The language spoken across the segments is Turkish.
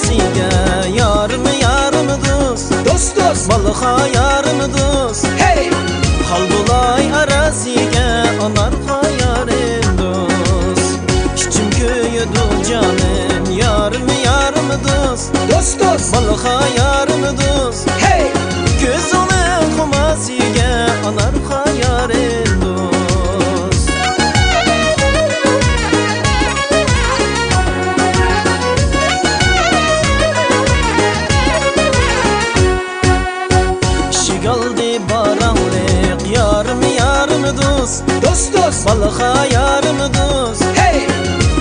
arasiga yarım do'st do'st balığa yarım do'st hey Halbulay arasiga anarxa yarim do'st İçim kuyudu canım yarım do'st balığa yarım do'st hey Gözünün xumasiga anarxa yarim do'st Şigaldi baranlık yarım do'st balığa yarım do'st hey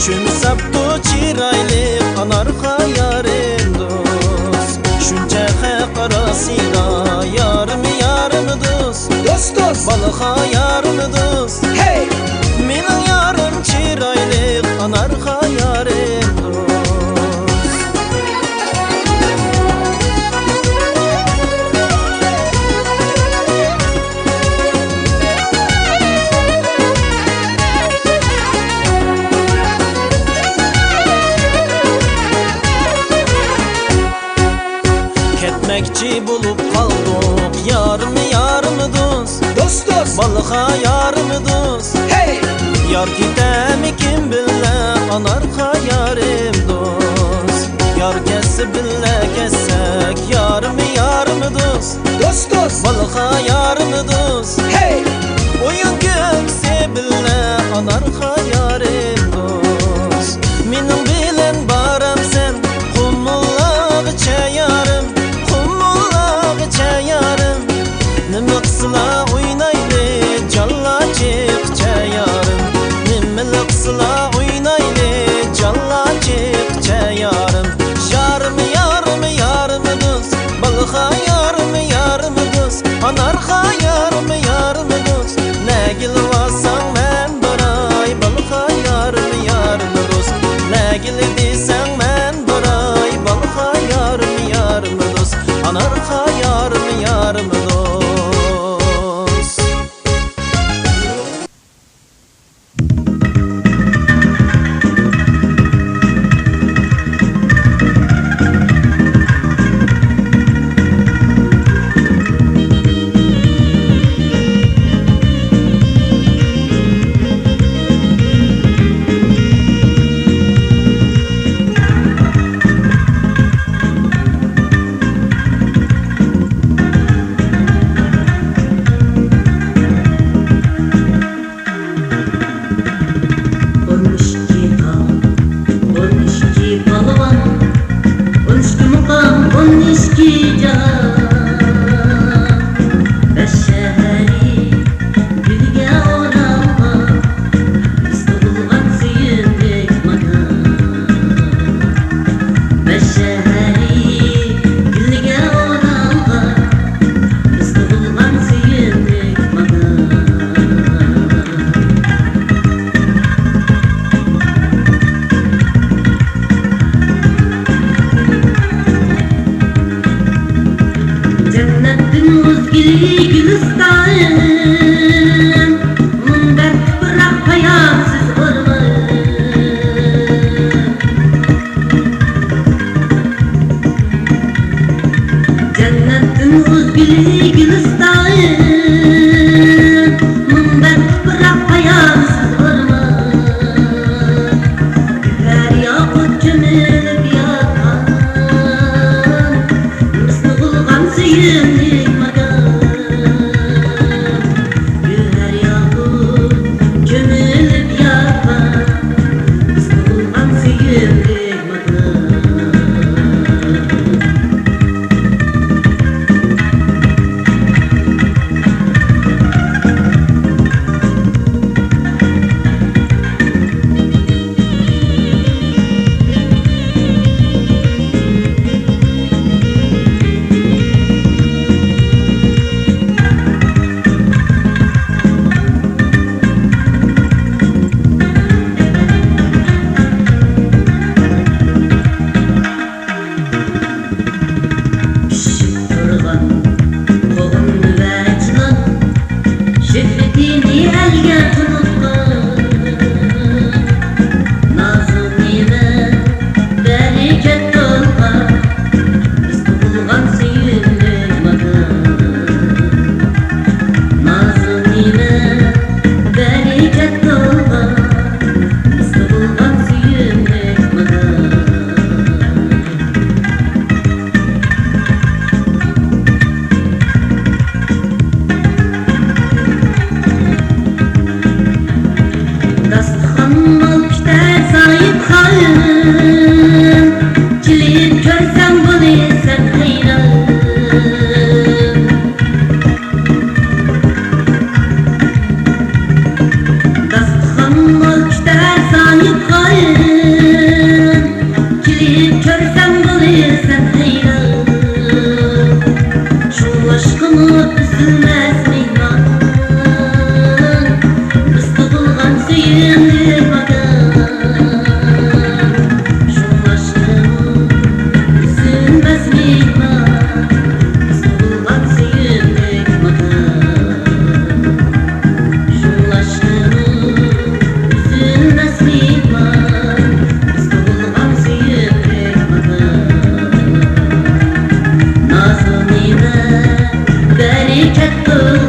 Çüm saptu çiraylık anarxa yarim do'st Şunca haq arasida yarım do'st balığa yarım do'st hey Mening yarım çiraylık anarxa yarim do'st Ketmekçi bulup kaldık yarım do'st balığa yarım do'st hey Yar gitem kim bille anarxa yarim do'st Yar kesip bille kessek yarım do'st balığa yarım do'st hey Oyun gökse bille anarxa yarim do'st Mening bilen baram sen Hummullagıça yarım Nima qısla oynayli jalla chiqcha yarim Nima qısla oynayli jalla chiqcha yarim Yarım do'st balığa yarım do'st anarxa yarım do'st Nagil vasan men baray balığa yarım do'st Nagil desang men baray balığa yarım do'st anarxa yarım do'st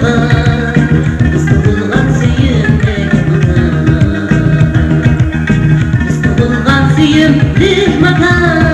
bahar, bulgan süyümlük makar, bulgan süyümlük makar.